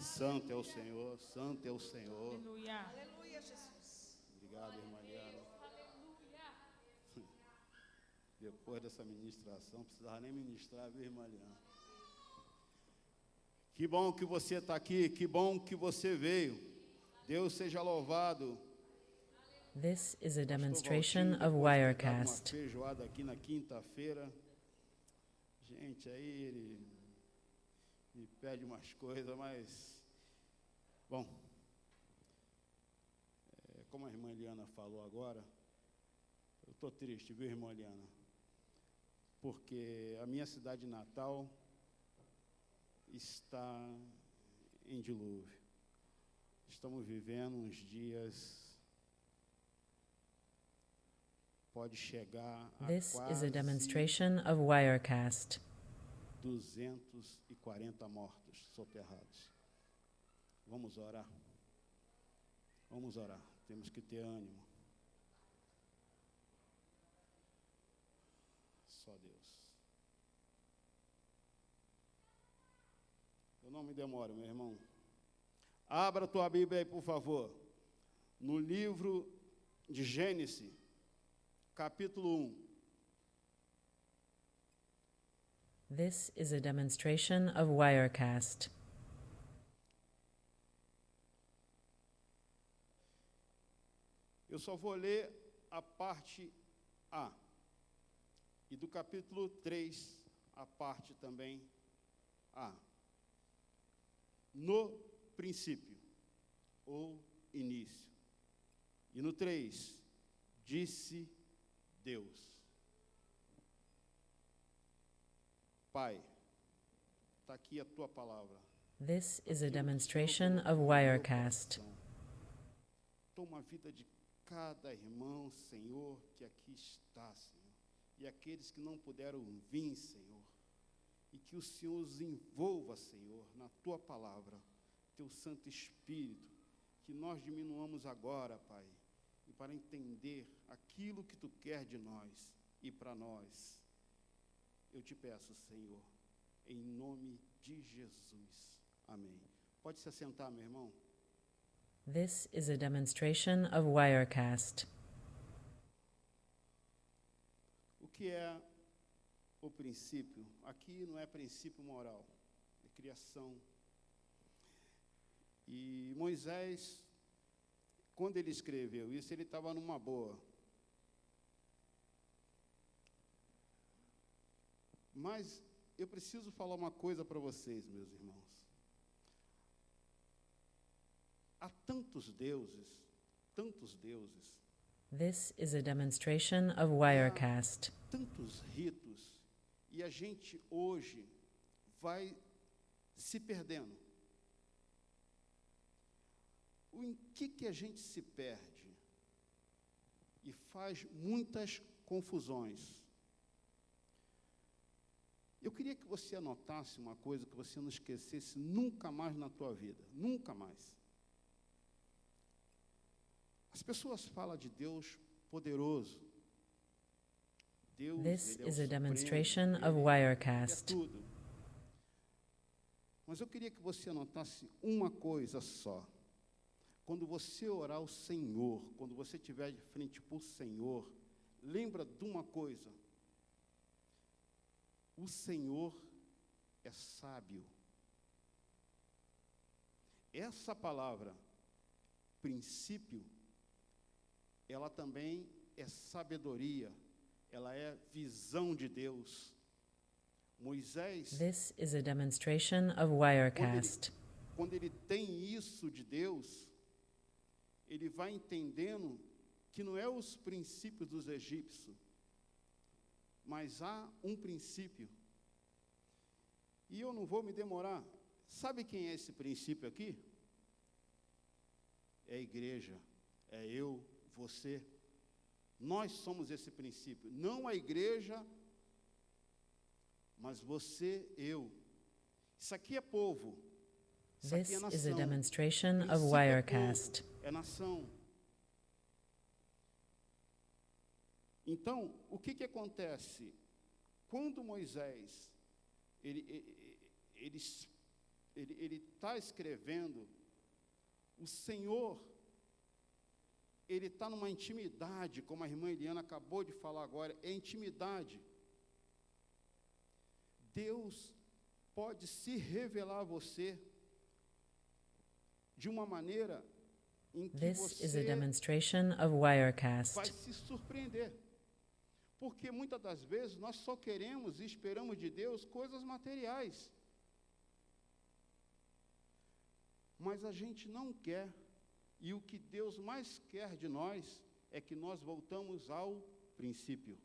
Santo é o Senhor, santo é o Senhor. Aleluia. Aleluia, Jesus. Obrigado, irmã Liana. Depois dessa ministração, não precisava nem ministrar, viu, irmã Liana? Que bom que você está aqui, que bom que você veio. Deus seja louvado. This is a Pastor demonstration Valtinho, of depois de ter dado Wirecast. uma feijoada aqui na quinta-feira. Gente, aí ele me pede umas coisas, mas... Bom, como a irmã Eliana falou agora, eu estou triste, viu, irmã Eliana? Porque a minha cidade natal está em dilúvio. Estamos vivendo uns dias... Pode chegar a This is a quase demonstration of Wirecast. 240 mortos soterrados. Vamos orar. Vamos orar. Temos que ter ânimo. Só Deus. Eu não me demoro, meu irmão. Abra a tua Bíblia aí, por favor. No livro de Gênesis, capítulo 1. This is a demonstration of Wirecast. Eu só vou ler a parte A. E do capítulo 3, a parte também A. No princípio, ou início. E no 3, disse Deus. Pai, está aqui a tua palavra. This is a demonstration of Wirecast. Toma a vida de cada irmão, Senhor, que aqui está, Senhor. E aqueles que não puderam vir, Senhor. E que o Senhor os envolva, Senhor, na tua palavra, teu Santo Espírito. Que nós diminuamos agora, Pai, e para entender aquilo que tu quer de nós e para nós. Eu te peço, Senhor, em nome de Jesus. Amém. Pode se assentar, meu irmão. This is a demonstration of Wirecast. O que é o princípio? Aqui não é princípio moral, é criação. E Moisés, quando ele escreveu isso, ele estava numa boa. Mas eu preciso falar uma coisa para vocês, meus irmãos. Há tantos deuses, This is a demonstration of Wirecast. tantos ritos, e a gente hoje vai se perdendo. Em que a gente se perde? E faz muitas confusões. Eu queria que você anotasse uma coisa que você não esquecesse nunca mais na tua vida. Nunca mais. As pessoas falam de Deus poderoso. Deus, This Ele é o is a Supremo, demonstration of Ele é Wirecast. tudo. Mas eu queria que você anotasse uma coisa só. Quando você orar ao Senhor, quando você estiver de frente para o Senhor, lembra de uma coisa. O Senhor é sábio. Essa palavra, princípio, ela também é sabedoria, ela é visão de Deus. Moisés, This is a demonstration of Wirecast. quando ele tem isso de Deus, ele vai entendendo que não é os princípios dos egípcios, mas há um princípio. E eu não vou me demorar. Sabe quem é esse princípio aqui? É a igreja, é eu, você. Nós somos esse princípio. Não a igreja, mas você, eu. Isso aqui é povo. Isso aqui This é is a nação. demonstration of Princípio é Wirecast. povo, é nação. Então, o que acontece? Quando Moisés, ele ele está escrevendo, o Senhor, ele está numa intimidade, como a irmã Eliana acabou de falar agora, é intimidade. Deus pode se revelar a você de uma maneira em que This is a você demonstration of vai Wirecast. se surpreender. Porque muitas das vezes nós só queremos e esperamos de Deus coisas materiais. Mas a gente não quer, e o que Deus mais quer de nós é que nós voltamos ao princípio.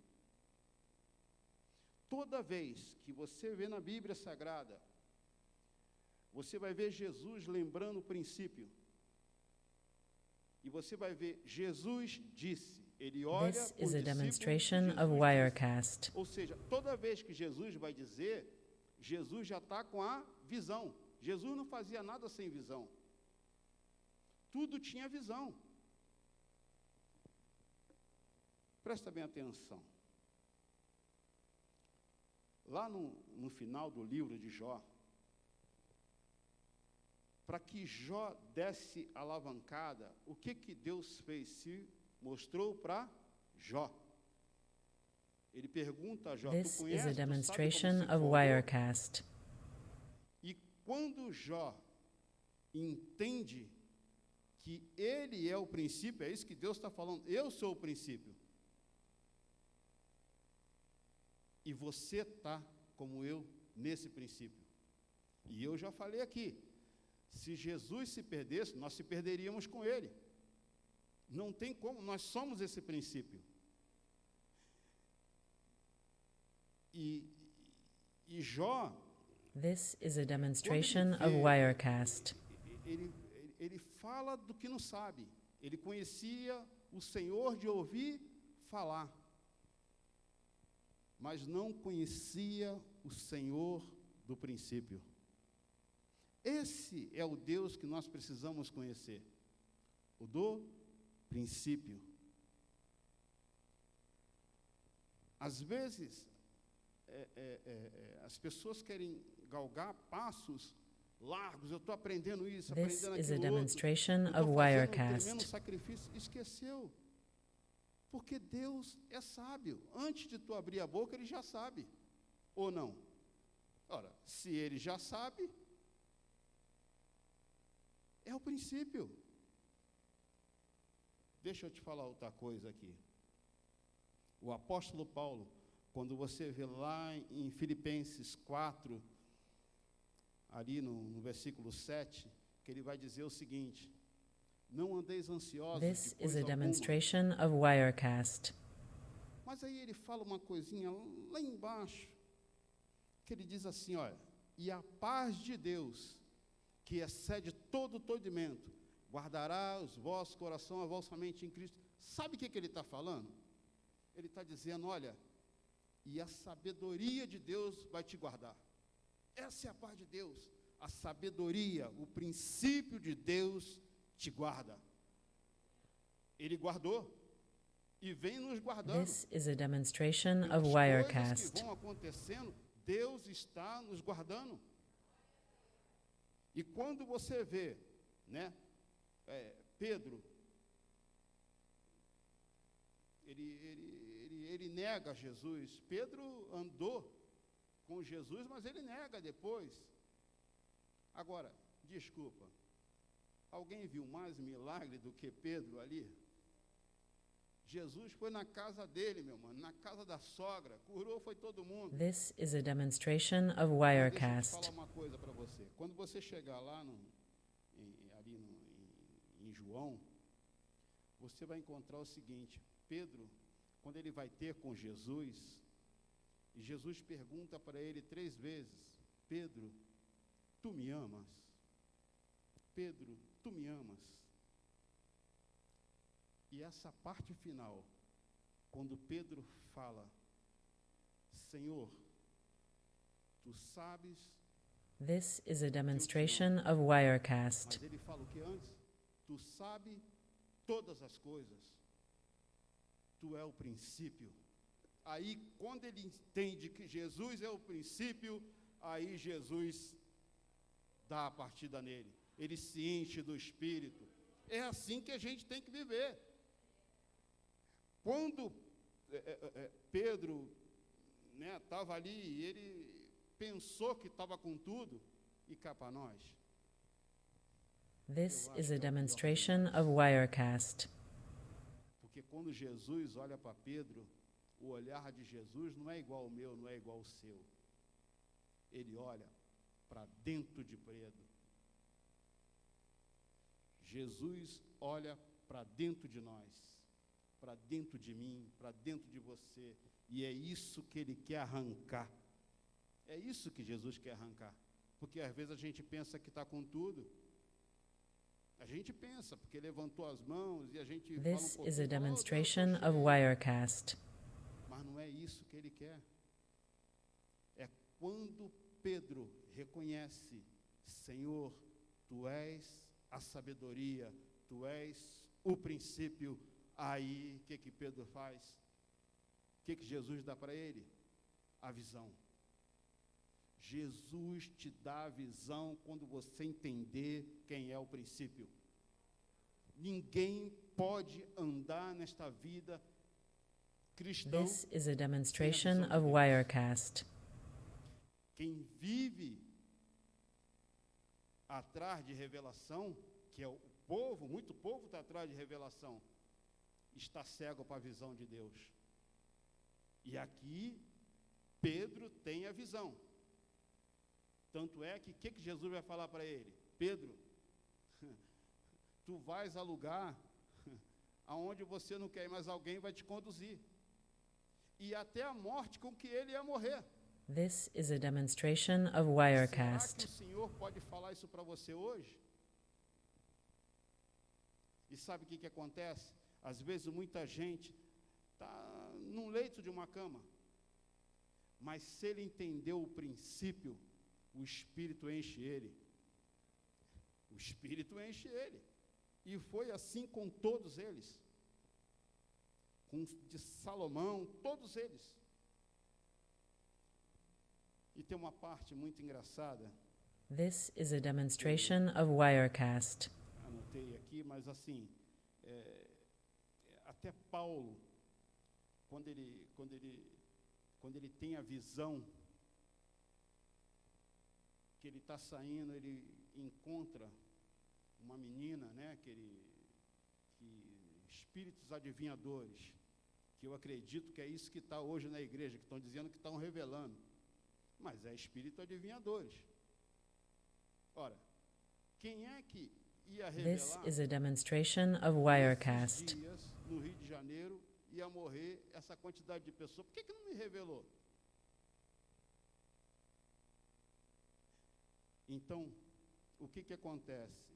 Toda vez que você vê na Bíblia Sagrada, você vai ver Jesus lembrando o princípio. E você vai ver, Jesus disse, ele olha This para is o a discípulo, demonstration Jesus of disse. Wirecast. Ou seja, toda vez que Jesus vai dizer, Jesus já está com a visão. Jesus não fazia nada sem visão. Tudo tinha visão. Presta bem atenção. Lá no final do livro de Jó, para que Jó desse alavancada, o que Deus fez? Se mostrou para Jó. Ele pergunta a Jó, This tu is a conhece, tu sabe como demonstration se of formou? Wirecast. E quando Jó entende que ele é o princípio, é isso que Deus está falando, eu sou o princípio. E você está, como eu, nesse princípio. E eu já falei aqui, se Jesus se perdesse, nós se perderíamos com ele. Não tem como, nós somos esse princípio. E Jó, This is a quando demonstration ele of vê, Wirecast. ele fala do que não sabe. Ele conhecia o Senhor de ouvir falar, mas não conhecia o Senhor do princípio. Esse é o Deus que nós precisamos conhecer, o do princípio. Às vezes, as pessoas querem galgar passos largos, eu estou aprendendo isso, This aprendendo is a aquilo outro, demonstration eu of estou fazendo um Wirecast. tremendo sacrifício, esqueceu. Porque Deus é sábio. Antes de tu abrir a boca, Ele já sabe. Ou não? Ora, se Ele já sabe, é o princípio. Deixa eu te falar outra coisa aqui. O apóstolo Paulo, quando você vê lá em Filipenses 4, ali no versículo 7, que ele vai dizer o seguinte, não andeis ansiosos This de is coisa a alguma. demonstration of Wirecast. Mas aí ele fala uma coisinha lá embaixo, que ele diz assim, olha, e a paz de Deus, que excede todo entendimento, guardará os vossos corações, a vossa mente em Cristo. Sabe o que ele está falando? Ele está dizendo, olha, e a sabedoria de Deus vai te guardar. Essa é a paz de Deus. A sabedoria, o princípio de Deus te guarda. Ele guardou e vem nos guardando. This is a demonstration Pelas of coisas Wirecast. que vão acontecendo, Deus está nos guardando. E quando você vê, né, Pedro, ele nega Jesus. Pedro andou com Jesus, mas ele nega depois. Agora, desculpa, alguém viu mais milagre do que Pedro ali? Jesus foi na casa dele, meu mano, na casa da sogra, curou, foi todo mundo. This is a demonstration of Mas deixa eu te Wirecast. falar uma coisa para você. Quando você chegar lá em João, você vai encontrar o seguinte, Pedro, quando ele vai ter com Jesus, e Jesus pergunta para ele 3 vezes, Pedro, tu me amas? Pedro, tu me amas? E essa parte final, quando Pedro fala, Senhor, tu sabes, This is a demonstration of Wirecast. mas ele fala o que antes? Tu sabe todas as coisas. Tu é o princípio. Aí, quando ele entende que Jesus é o princípio, aí Jesus dá a partida nele. Ele se enche do Espírito. É assim que a gente tem que viver. Quando Pedro estava ali e ele pensou que estava com tudo, e cá para nós. This is a demonstration of Wirecast. Porque quando Jesus olha para Pedro, o olhar de Jesus não é igual ao meu, não é igual ao seu. Ele olha para dentro de Pedro. Jesus olha para dentro de nós, para dentro de mim, para dentro de você. E é isso que ele quer arrancar. É isso que Jesus quer arrancar. Porque às vezes a gente pensa que está com tudo. A gente pensa, porque levantou as mãos e a gente fala This is a demonstration of Wirecast. Mas não é isso que ele quer. É quando Pedro reconhece, Senhor, Tu és a sabedoria, Tu és o princípio. Aí, o que Pedro faz? O que Jesus dá para ele? A visão. Jesus te dá a visão quando você entender quem é o princípio. Ninguém pode andar nesta vida cristã. This is a demonstration of Wirecast. Quem vive atrás de revelação, que é o povo, muito povo está atrás de revelação, está cego para a visão de Deus. E aqui, Pedro tem a visão. Tanto é que o que Jesus vai falar para ele? Pedro, tu vais a lugar aonde você não quer ir, mas alguém vai te conduzir. E até a morte com que ele ia morrer. This is a demonstration of Será Wirecast. que o Senhor pode falar isso para você hoje? E sabe o que acontece? Às vezes muita gente está num leito de uma cama, mas se ele entendeu o princípio, o Espírito enche ele. O Espírito enche ele. E foi assim com todos eles. Com de Salomão, todos eles. E tem uma parte muito engraçada. This is a demonstration of Wirecast. Anotei aqui, mas assim, até Paulo, quando ele tem a visão, que ele está saindo, ele encontra uma menina, espíritos adivinhadores, que eu acredito que é isso que está hoje na igreja, que estão dizendo que estão revelando, mas é espírito adivinhadores. Ora, quem é que ia revelar? This is a demonstration of Wirecast. Esses dias, no Rio de Janeiro, ia morrer essa quantidade de pessoas. Por que não me revelou? Então, o que acontece?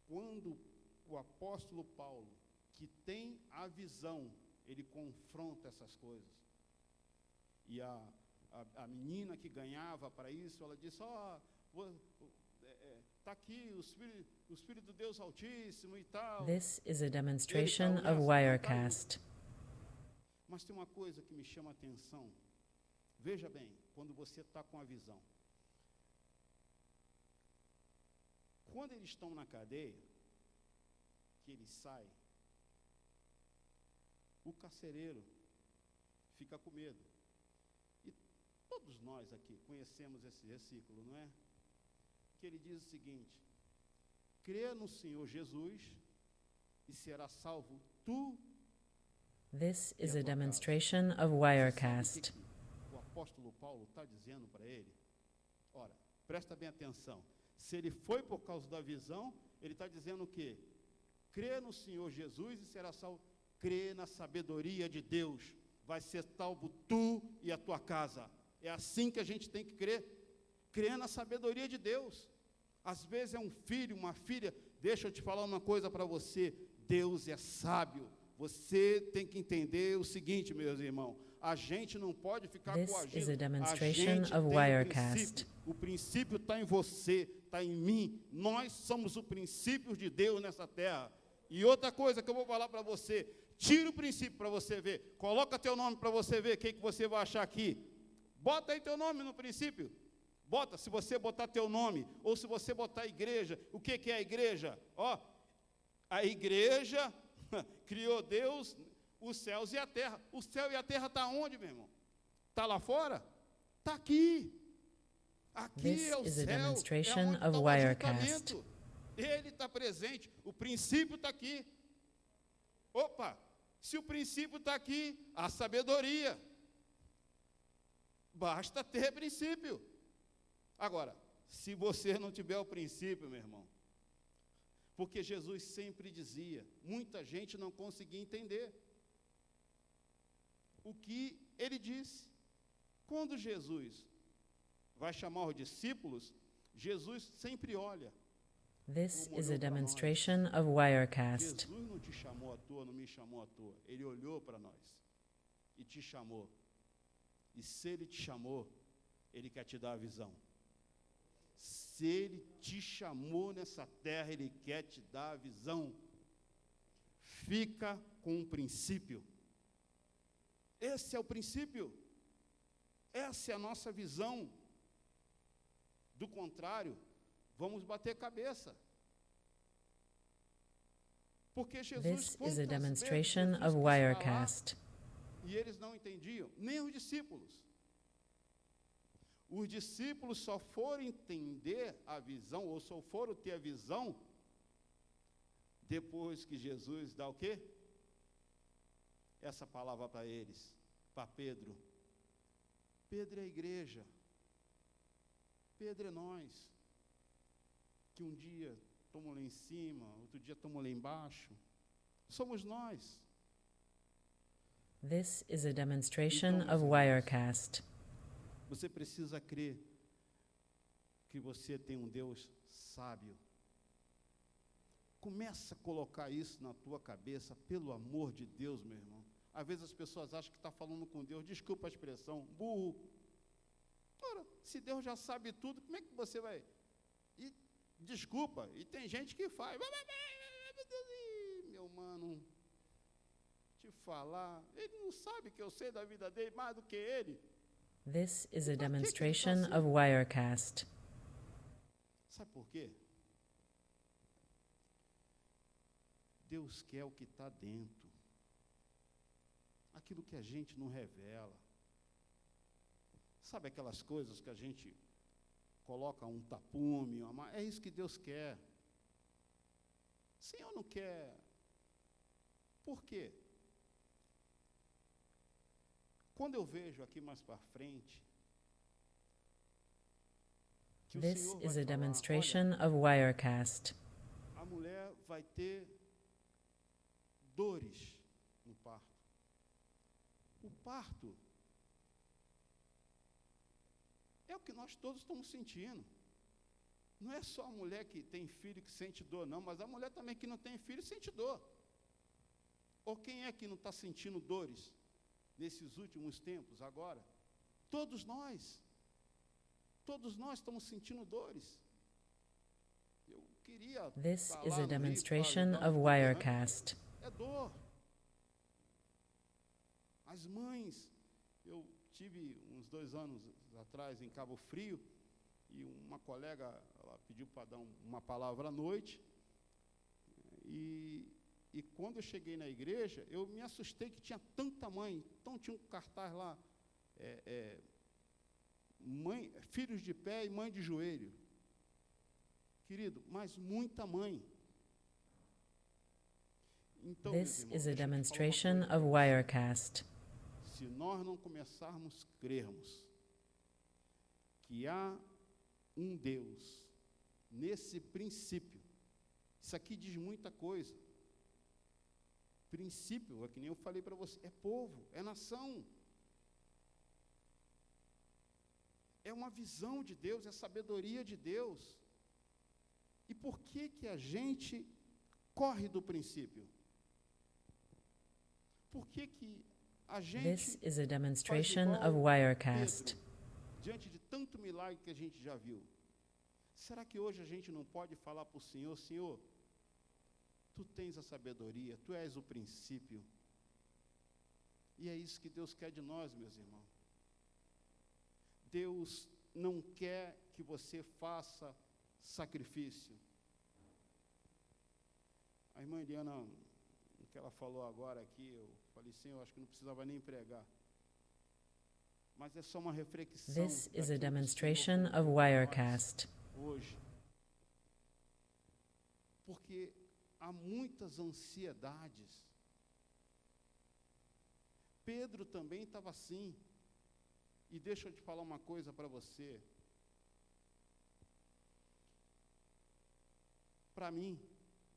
Quando o apóstolo Paulo, que tem a visão, ele confronta essas coisas. E a menina que ganhava para isso, ela disse, está aqui o Espírito do Deus Altíssimo e tal. This is a demonstration of Wirecast. Mas tem uma coisa que me chama a atenção. Veja bem, quando você está com a visão. Quando eles estão na cadeia, que eles saem, o carcereiro fica com medo. E todos nós aqui conhecemos esse versículo, não é? Que ele diz o seguinte: crê no Senhor Jesus e será salvo tu. This is a demonstration of Wirecast. O apóstolo Paulo está dizendo para ele, ora, presta bem atenção, se ele foi por causa da visão, ele está dizendo o quê? Crê no Senhor Jesus e será salvo. Crê na sabedoria de Deus, vai ser salvo tu e a tua casa. É assim que a gente tem que crer. Crer na sabedoria de Deus. Às vezes é um filho, uma filha. Deixa eu te falar uma coisa para você. Deus é sábio. Você tem que entender o seguinte, meus irmãos. A gente não pode ficar coagindo. This is a demonstration a gente of tem Wirecast. o princípio está em você, está em mim. Nós somos o princípio de Deus nessa terra. E outra coisa que eu vou falar para você, tira o princípio para você ver, coloca teu nome para você ver o que você vai achar aqui. Bota aí teu nome no princípio. Bota, se você botar teu nome, ou se você botar igreja, o que é a igreja? Ó, a igreja criou Deus, os céus e a terra. O céu e a terra está onde, meu irmão? Está lá fora? Está aqui. Aqui This é o is a céu, é demonstration onde está of o Wirecast. ajuntamento. Ele está presente, o princípio está aqui. Opa, se o princípio está aqui, a sabedoria. Basta ter princípio. Agora, se você não tiver o princípio, meu irmão, porque Jesus sempre dizia, muita gente não conseguia entender o que ele disse. Quando Jesus vai chamar os discípulos, Jesus sempre olha. This Como is olhou a para nós. demonstration of Wirecast. Jesus não te chamou à toa, não me chamou à toa. Ele olhou para nós e te chamou. E se ele te chamou, ele quer te dar a visão. Se ele te chamou nessa terra, ele quer te dar a visão. Fica com o princípio. Esse é o princípio. Essa é a nossa visão. Do contrário, vamos bater cabeça. Porque Jesus, This is a quantas demonstration vezes Jesus of quis falar, Wirecast. e eles não entendiam, nem os discípulos. Os discípulos só foram entender a visão, ou só foram ter a visão, depois que Jesus dá o quê? Essa palavra para eles, para Pedro. Pedro é a igreja. Pedro é nós. Que um dia estamos lá em cima, outro dia estamos lá embaixo. Somos nós. This is a demonstration Então, of meus irmãos, Wirecast. Você precisa crer que você tem um Deus sábio. Começa a colocar isso na tua cabeça, pelo amor de Deus, meu irmão. Às vezes as pessoas acham que está falando com Deus, desculpa a expressão, burro. Ora, se Deus já sabe tudo, como é que você vai... E, desculpa, e tem gente que faz. Meu mano, te falar, ele não sabe que eu sei da vida dele mais do que ele. This is a Por que ele tá demonstration assim? of Wirecast. Sabe por quê? Deus quer o que está dentro. Aquilo que a gente não revela. Sabe aquelas coisas que a gente coloca um tapume, é isso que Deus quer. O Senhor não quer. Por quê? Quando eu vejo aqui mais para frente, que o This Senhor is vai a falar, demonstration olha, of Wirecast. a mulher vai ter dores no parto. O parto é o que nós todos estamos sentindo. Não é só a mulher que tem filho que sente dor, não, mas a mulher também que não tem filho sente dor. Ou quem é que não está sentindo dores nesses últimos tempos, agora? Todos nós. Todos nós estamos sentindo dores. Eu queria This estar is lá a no Rio para demonstration ajudar of uma mulher, Wirecast. é dor. As mães, eu tive uns 2 anos atrás em Cabo Frio, e uma colega, ela pediu para dar uma palavra à noite, e quando eu cheguei na igreja, eu me assustei que tinha tanta mãe, então tinha um cartaz lá, mãe, filhos de pé e mãe de joelho. Querido, mas muita mãe. Então, This meus irmãos, is a deixa eu te falar uma demonstration coisa of pra você. Wirecast. Se nós não começarmos a crermos que há um Deus nesse princípio, isso aqui diz muita coisa. Princípio, é que nem eu falei para você, é povo, é nação. É uma visão de Deus, é sabedoria de Deus. E por que a gente corre do princípio? Por que a gente This is a faz demonstration igual of Wirecast. Pedro, diante de tanto milagre que a gente já viu? Será que hoje a gente não pode falar para o Senhor, Senhor, Tu tens a sabedoria, Tu és o princípio. E é isso que Deus quer de nós, meus irmãos. Deus não quer que você faça sacrifício. A irmã Eliana, o que ela falou agora aqui, eu falei, Senhor, acho que não precisava nem pregar. Mas é só uma reflexão. This is a demonstration of Wirecast. Hoje. Porque há muitas ansiedades. Pedro também estava assim. E deixa eu te falar uma coisa para você. Para mim,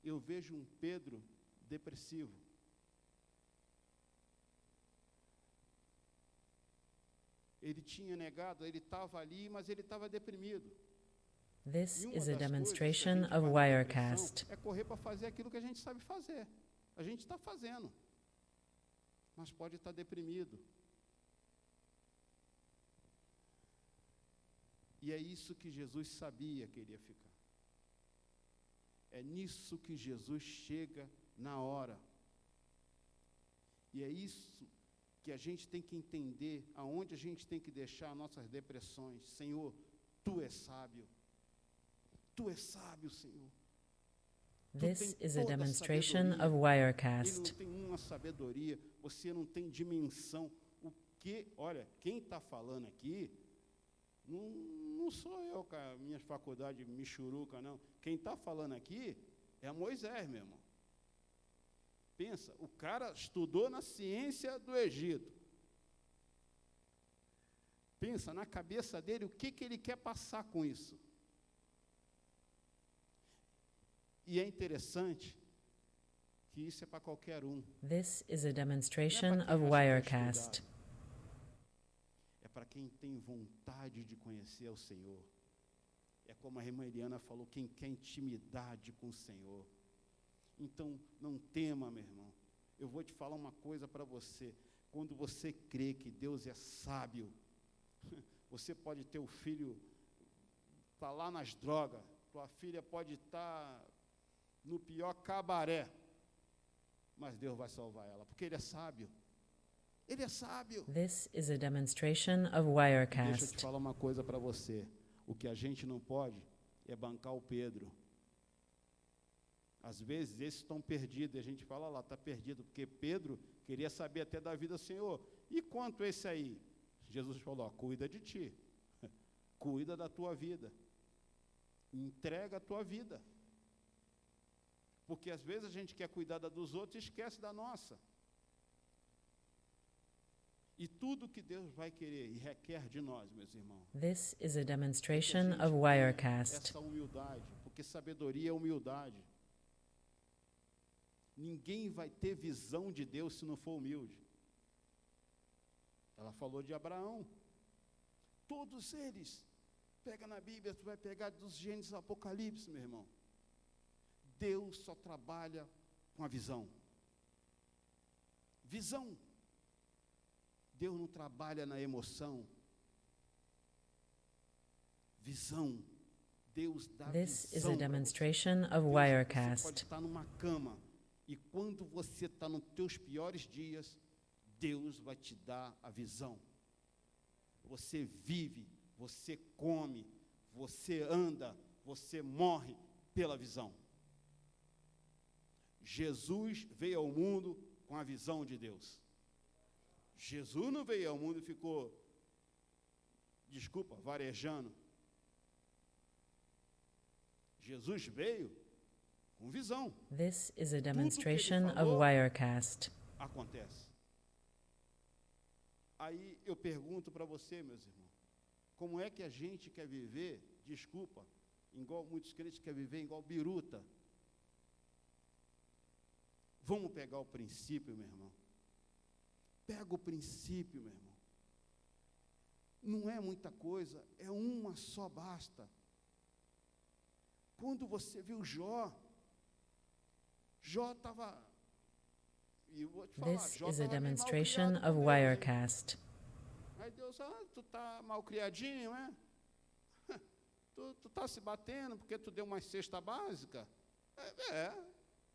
eu vejo um Pedro depressivo. Ele tinha negado, ele estava ali, mas ele estava deprimido. This E uma is a das demonstration coisas que a of gente faz na Wirecast. depressão é correr para fazer aquilo que a gente sabe fazer. A gente está fazendo, mas pode estar deprimido. E é isso que Jesus sabia que ele ia ficar. É nisso que Jesus chega na hora. E é isso que a gente tem que entender, aonde a gente tem que deixar nossas depressões. Senhor, Tu és sábio. Tu és sábio, Senhor. This is a demonstration of Wirecast. Ele não tem uma sabedoria, você não tem dimensão. Olha, quem está falando aqui, não sou eu, com a minha faculdade michuruca, não. Quem está falando aqui é Moisés, meu irmão. Pensa, o cara estudou na ciência do Egito. Pensa na cabeça dele, o que ele quer passar com isso. E é interessante que isso é para qualquer um. This is a demonstration Não é para of quem acha que é Wirecast. estudado. É para quem tem vontade de conhecer o Senhor. É como a irmã Eliana falou, quem quer intimidade com o Senhor. Então, não tema, meu irmão. Eu vou te falar uma coisa para você. Quando você crê que Deus é sábio, você pode ter o filho, está lá nas drogas, tua filha pode estar no pior cabaré, mas Deus vai salvar ela, porque Ele é sábio. Ele é sábio. This is a demonstration of Deixa eu te Wirecast. falar uma coisa para você. O que a gente não pode é bancar o Pedro. Às vezes, esses estão perdidos, e a gente fala lá, está perdido, porque Pedro queria saber até da vida do Senhor. E quanto esse aí? Jesus falou, ó, cuida de ti, cuida da tua vida, entrega a tua vida. Porque às vezes a gente quer cuidar da dos outros e esquece da nossa. E tudo que Deus vai querer e requer de nós, meus irmãos, This is a é que a demonstration gente of tenha Wirecast. essa humildade, porque sabedoria é humildade. Ninguém vai ter visão de Deus se não for humilde. Ela falou de Abraão. Todos eles, pega na Bíblia, tu vai pegar dos Gênesis ao Apocalipse, meu irmão. Deus só trabalha com a visão. Visão. Deus não trabalha na emoção. Visão. Deus dá This is visão a pra você. demonstration of Você pode Wirecast. estar numa cama e quando você está nos teus piores dias, Deus vai te dar a visão. Você vive, você come, você anda, você morre pela visão. Jesus veio ao mundo com a visão de Deus. Jesus não veio ao mundo e ficou, varejando. Jesus veio com visão. This is a Tudo que ele demonstration of falou Wirecast. acontece. Aí eu pergunto para você, meus irmãos, como é que a gente quer viver, igual muitos crentes querem viver igual biruta? Vamos pegar o princípio, meu irmão. Pega o princípio, meu irmão. Não é muita coisa, é uma só basta. Quando você viu Jó estava... E eu vou te falar, This Jó is a estava meio demonstration malcriado of com Deus, hein? Wirecast. Aí Deus, tu tá mal criadinho, é? Tu tá se batendo porque tu deu uma cesta básica?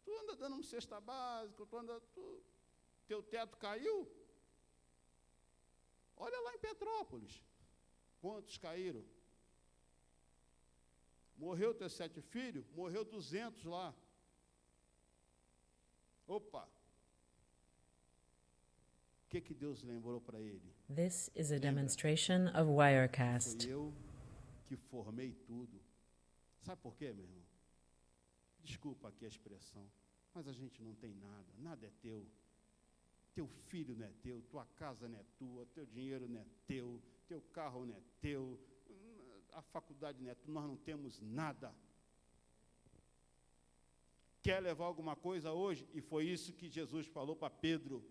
Tu anda dando uma cesta básica, teu teto caiu? Olha lá em Petrópolis, quantos caíram? Morreu teus 7 filhos, morreu 200 lá. Opa! O que Deus lembrou para ele? This is a Lembra? demonstration of Foi Wirecast. eu que formei tudo. Sabe por quê, meu irmão? Desculpa aqui a expressão, mas a gente não tem nada, nada é teu. Teu filho não é teu, tua casa não é tua, teu dinheiro não é teu, teu carro não é teu, a faculdade não é tua, nós não temos nada. Quer levar alguma coisa hoje? E foi isso que Jesus falou para Pedro.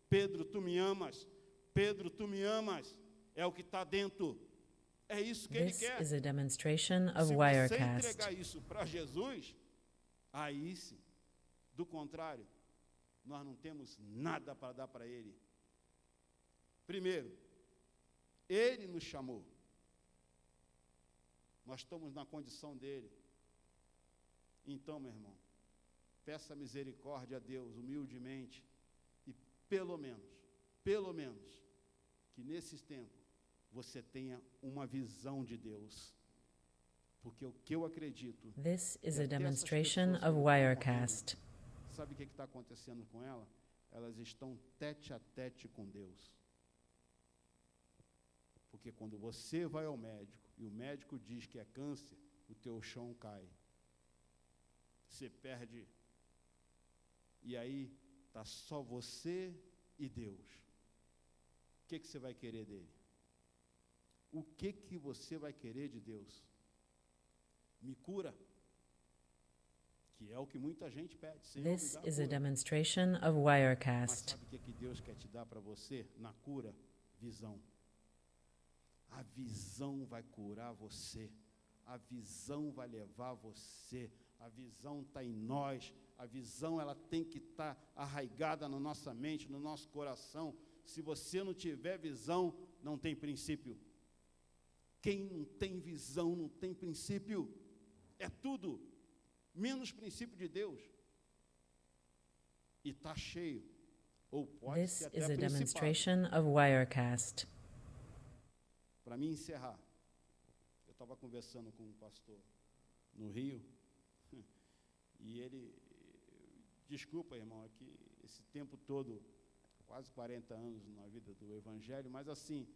Pedro, tu me amas. Pedro, tu me amas. É o que está dentro. É isso que ele This quer. is a demonstration of Se você Wirecast. entregar isso para Jesus, aí sim. Do contrário, nós não temos nada para dar para ele. Primeiro, ele nos chamou. Nós estamos na condição dele. Então, meu irmão, peça misericórdia a Deus, humildemente, e pelo menos, que nesses tempos, você tenha uma visão de Deus. Porque o que eu acredito... This is que a até essas demonstration pessoas que of estão Wirecast. morrendo, sabe o que está acontecendo com ela? Elas estão tete a tete com Deus. Porque quando você vai ao médico, e o médico diz que é câncer, o teu chão cai. Você perde. E aí, está só você e Deus. O que você vai querer dele? O que você vai querer de Deus? Me cura. Que é o que muita gente pede. Senhor, This me dá is a cura. demonstration of Mas Wirecast. sabe o que Deus quer te dar para você na cura? Visão. A visão vai curar você. A visão vai levar você. A visão está em nós. A visão ela tem que estar arraigada na nossa mente, no nosso coração. Se você não tiver visão, não tem princípio. Quem não tem visão não tem princípio. É tudo, menos princípio de Deus. E está cheio. Ou pode This ser até is a principado. demonstration of Wirecast. Para mim encerrar, eu estava conversando com um pastor no Rio, e ele, desculpa, irmão, é que esse tempo todo, quase 40 anos na vida do Evangelho, mas assim,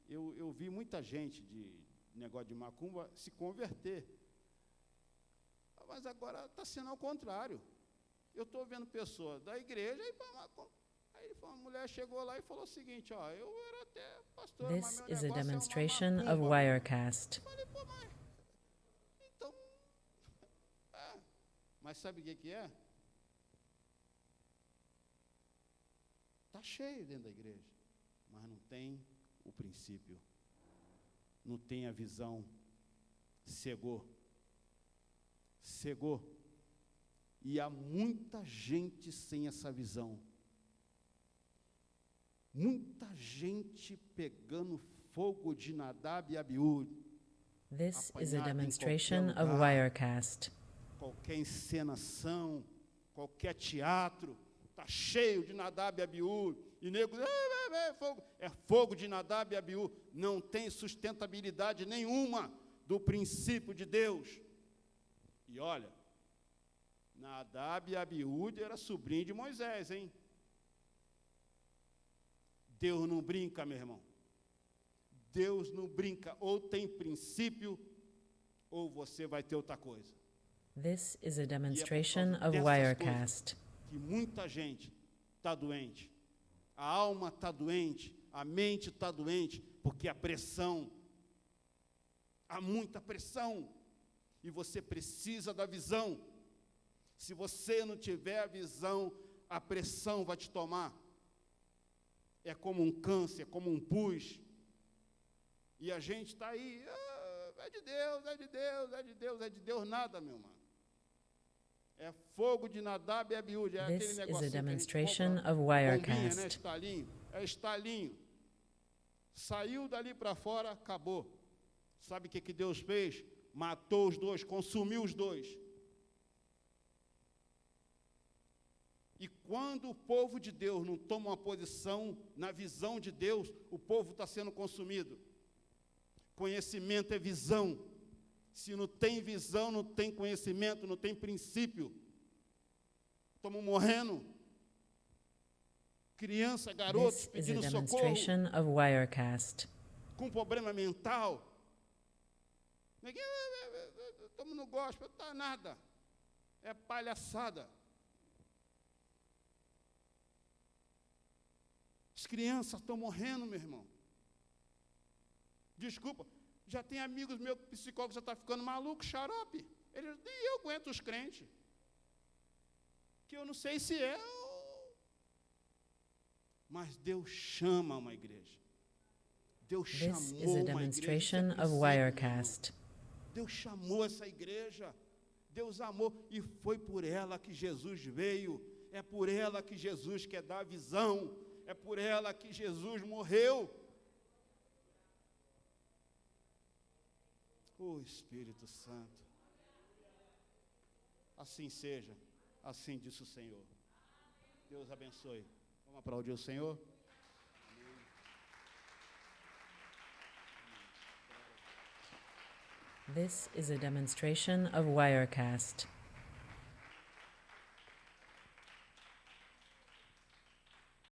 eu vi muita gente de negócio de macumba se converter. Mas agora está sendo ao contrário. Eu estou vendo pessoas da igreja e para macumba. Aí uma mulher chegou lá e falou o seguinte, ó, eu era até pastor, mas This meu is a negócio demonstration é uma of macumba. Wirecast. Eu falei, pô, mas... Então... mas sabe o que é? Está cheio dentro da igreja, mas não tem o princípio. Não tem a visão. Cegou. E há muita gente sem essa visão. Muita gente pegando fogo de Nadab e Abiú. This is a Apanhado em demonstration qualquer of lugar. Wirecast. Qualquer encenação, qualquer teatro, está cheio de Nadab e Abiú. E nego, é fogo de Nadab e Abiú. Não tem sustentabilidade nenhuma do princípio de Deus. E olha, Nadab e Abiú era sobrinho de Moisés, hein? Deus não brinca, meu irmão. Deus não brinca. Ou tem princípio, ou você vai ter outra coisa. This is a E é por demonstration causa of dessas Wirecast. coisas que muita gente está doente. A alma está doente, a mente está doente, porque a pressão, há muita pressão, e você precisa da visão. Se você não tiver a visão, a pressão vai te tomar. É como um câncer, é como um pus. E a gente está aí, é de Deus, é de Deus, é de Deus, é de Deus nada, meu irmão. É fogo de Nadab e Abiú, é aquele This is a negocinho demonstration que a gente of compra, bombinha, né, Wirecast. estalinho, é estalinho. Saiu dali para fora, acabou. Sabe o que Deus fez? Matou os dois, consumiu os dois. E quando o povo de Deus não toma uma posição na visão de Deus, o povo está sendo consumido. Conhecimento é visão. Se não tem visão, não tem conhecimento, não tem princípio, estamos morrendo. Criança, garotos This is a pedindo socorro, demonstration of Wirecast. com problema mental. Ninguém, estamos no gospel, não está nada. É palhaçada. As crianças estão morrendo, meu irmão. Desculpa, já tem amigos meus, psicólogos já está ficando maluco, xarope. Eles, nem eu aguento os crentes. Que eu não sei se é. Mas Deus chama uma igreja. Deus This chamou is a uma igreja. demonstration Isso é of princípio, Wirecast. meu irmão. Deus chamou essa igreja. Deus amou. E foi por ela que Jesus veio. É por ela que Jesus quer dar visão. É por ela que Jesus morreu. O Espírito Santo. Assim seja. Assim disse o Senhor. Deus abençoe. Vamos aplaudir o Senhor? This is a demonstration of Wirecast.